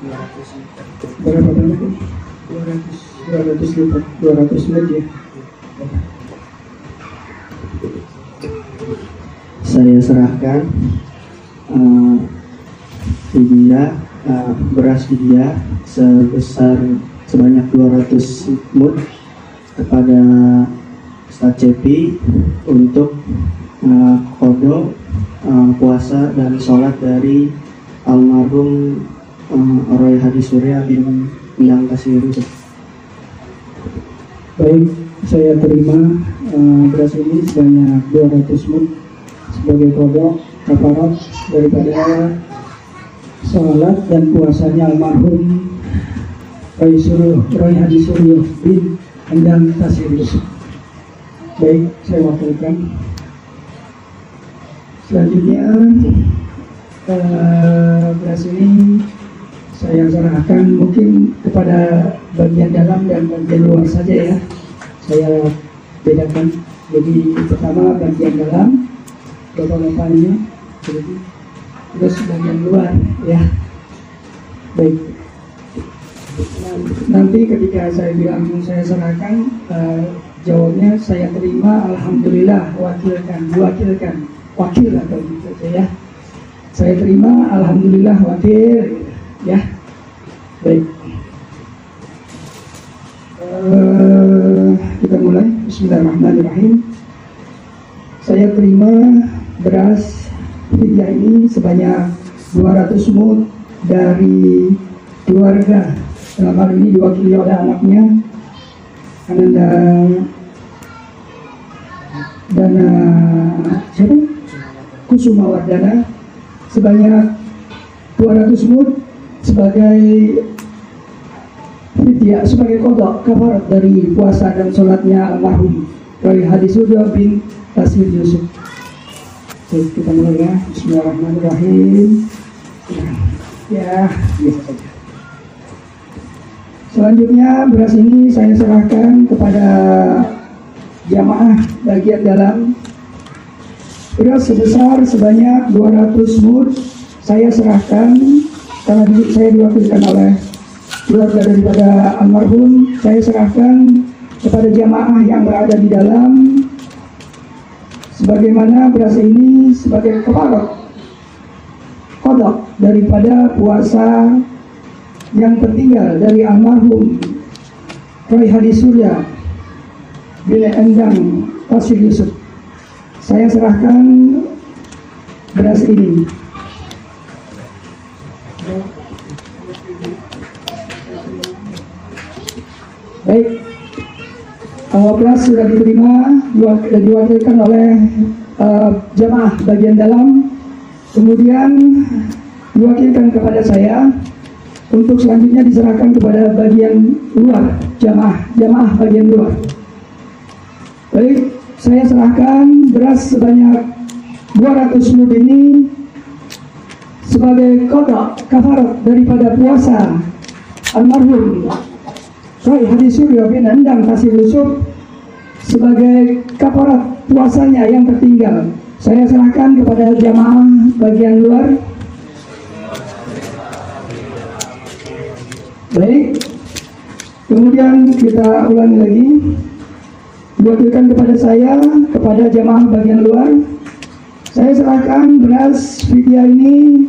Berapa banyak? 200 liter, 200 meja. Saya serahkan vidya, beras vidya sebanyak 200 mud kepada Ustadz Cepi untuk qada puasa dan sholat dari almarhum Roy Hadi Surya bin Endang Kasiru. Baik, saya terima beras ini sebanyak 200 mud sebagai qada kafarat daripada sholat dan puasanya almarhum Roy Hadi Surya bin Endang Kasiru. Baik, saya wakilkan. Selanjutnya beras ini saya serahkan mungkin kepada bagian dalam dan bagian luar saja ya. Saya bedakan. Jadi pertama bagian dalam, bapak-bapaknya, terus bagian luar ya. Baik. Nanti ketika saya bilang saya serahkan, jawabnya saya terima, alhamdulillah, wakil atau gitu ya. Saya terima, alhamdulillah, wakil ya. Baik. Kita mulai. Bismillahirrahmanirrahim. Saya terima beras vidya ini sebanyak 200 mud dari keluarga. Dalam hal ini diwakili oleh anaknya Ananda Dana siapa? Kusuma Wardana sebanyak 200 mud sebagai vidya, sebagai qada kafarat dari puasa dan sholatnya almarhum Roy Hadi Surya bin Tasir Yusuf. Baik, kita mulai ya. Bismillahirrahmanirrahim. Ya, biasa saja. Selanjutnya beras ini saya serahkan kepada jamaah bagian dalam. Beras sebesar sebanyak 200 mud saya serahkan karena saya diwakilkan oleh keluarga daripada almarhum. Saya serahkan kepada jamaah yang berada di dalam, sebagaimana beras ini sebagai kafarat qada daripada puasa yang tertinggal dari almarhum Roy Hadi Surya bin Endang Kasiru Yusuf. Saya serahkan beras ini. Baik, beras sudah diterima, diwakilkan oleh jamaah bagian dalam, kemudian diwakilkan kepada saya untuk selanjutnya diserahkan kepada bagian luar, jamaah bagian luar. Baik, saya serahkan beras sebanyak 200 mud ini sebagai qada kafarat daripada puasa almarhum Roy Hadi Surya bin Endang Kasiru Yusuf sebagai kafarat puasanya yang tertinggal. Saya serahkan kepada jamaah bagian luar. Baik, kemudian kita ulangi lagi, diwakilkan kepada saya, kepada jamaah bagian luar. Saya serahkan beras vidya ini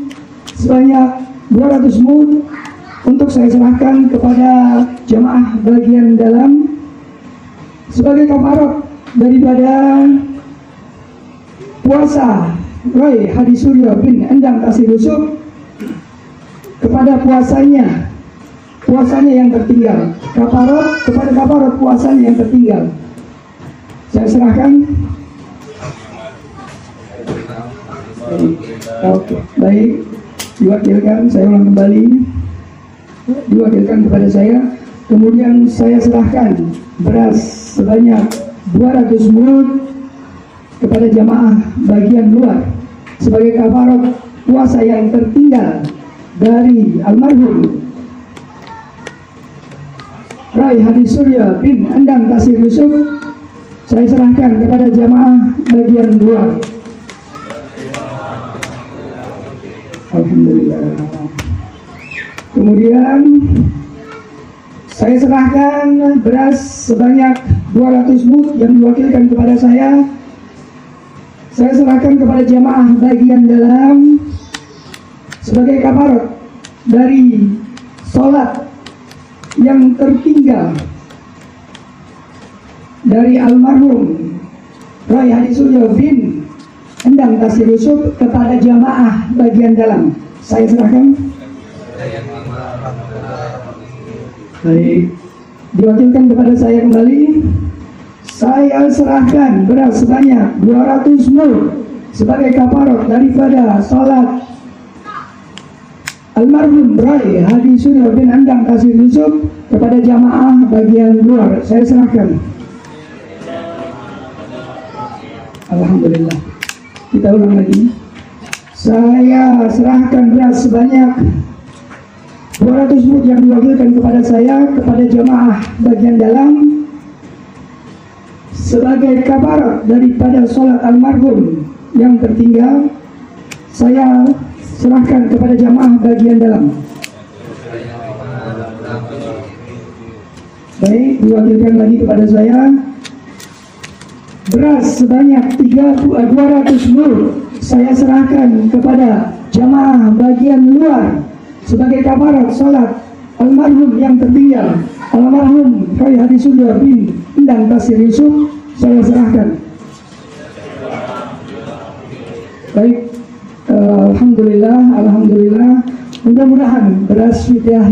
sebanyak 200 mud untuk saya serahkan kepada jamaah bagian dalam sebagai kafarat daripada puasa Roy Hadi Surya bin Endang Kasiru Yusuf kepada puasanya yang tertinggal, kafarat kepada kafarat puasanya yang tertinggal. Saya serahkan. Oke, baik, diwakilkan, saya ulang kembali, diwakilkan kepada saya. Kemudian saya serahkan beras sebanyak 200 mud kepada jamaah bagian luar sebagai kafarat puasa yang tertinggal dari almarhum Roy Hadi Surya bin Endang Kasiru Yusuf. Saya serahkan kepada jamaah bagian luar. Alhamdulillah. Kemudian saya serahkan beras sebanyak 200 mud yang diwakilkan kepada saya. Saya serahkan kepada jamaah bagian dalam sebagai kafarat dari sholat yang tertinggal dari almarhum Rai Hadi Suryo bin Endang Tasir Yusuf kepada jamaah bagian dalam. Saya serahkan. Baik, diwakilkan kepada saya kembali. Saya serahkan beras sebanyak 200 mud sebagai kafarat daripada salat almarhum Rai Hadi Suryo bin Endang Tasir Yusuf kepada jamaah bagian luar. Saya serahkan. Alhamdulillah. Kita ulang lagi. Saya serahkan beras sebanyak 200 mud yang diwakilkan kepada saya kepada jamaah bagian dalam sebagai kafarat daripada sholat almarhum yang tertinggal. Saya serahkan kepada jamaah bagian dalam. Baik, diwakilkan lagi kepada saya beras sebanyak 200 mud saya serahkan kepada jamaah bagian luar sebagai kafarat salat almarhum yang tertinggal, almarhum Rai Hadi Suryo bin Endang Tasir Yusuf. Saya serahkan. Baik, alhamdulillah. Mudah-mudahan beras fidyah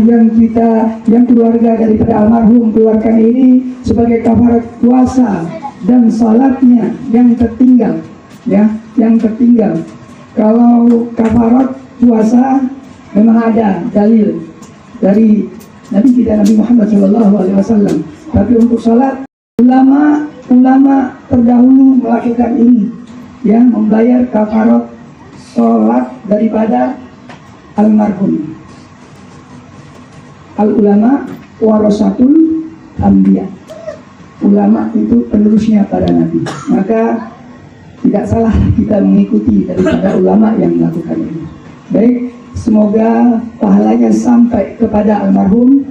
yang keluarga daripada almarhum keluarkan ini sebagai kafarat puasa dan salatnya yang tertinggal, ya, yang tertinggal. Kalau kafarat puasa memang ada dalil dari Nabi kita Nabi Muhammad SAW. Tapi untuk salat ulama terdahulu melakukan ini, ya, membayar kafarat salat daripada almarhum. Al ulama warasatul anbiya. Ulama itu penerusnya para nabi. Maka tidak salah kita mengikuti daripada ulama yang melakukan ini. Baik, semoga pahalanya sampai kepada almarhum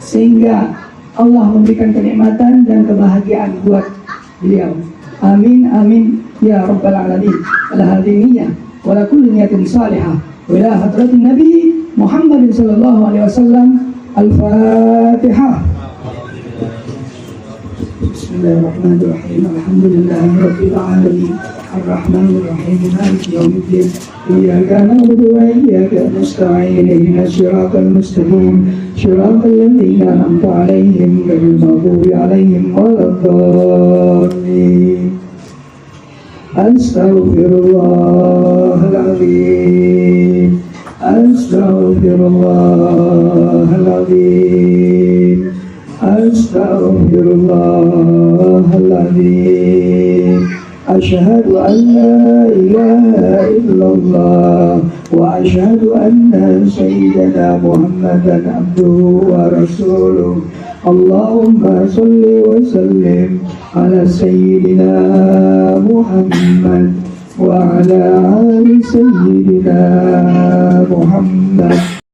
sehingga Allah memberikan kenikmatan dan kebahagiaan buat beliau. Amin amin ya rabbal alamin. Ala hadhihi niyyah wa la kulli niyatin salihah wa ila hadratin nabi Muhammad sallallahu alaihi wasallam. Al-Fatihah. Bismillahirrahmanirrahim. Alhamdulillahirabbil alamin. Ar-Rahmanir Rahim. Maliki yaumiddin. Iyyaka na'budu wa iyyaka nasta'in. Ihdinas siratal mustaqim. Siratal ladzina an'amta 'alaihim ghairil maghdubi 'alaihim waladdallin. Astaghfirullahaladzim. Astaghfirullahaladzim. Astaghfirullahaladzim. Asyhadu an la ilaha illallah wa asyhadu anna sayyidana Muhammadan abduhu wa rasuluh. Allahumma salli wa sallim ala sayyidina Muhammad wa ala ali sayyidina Muhammad.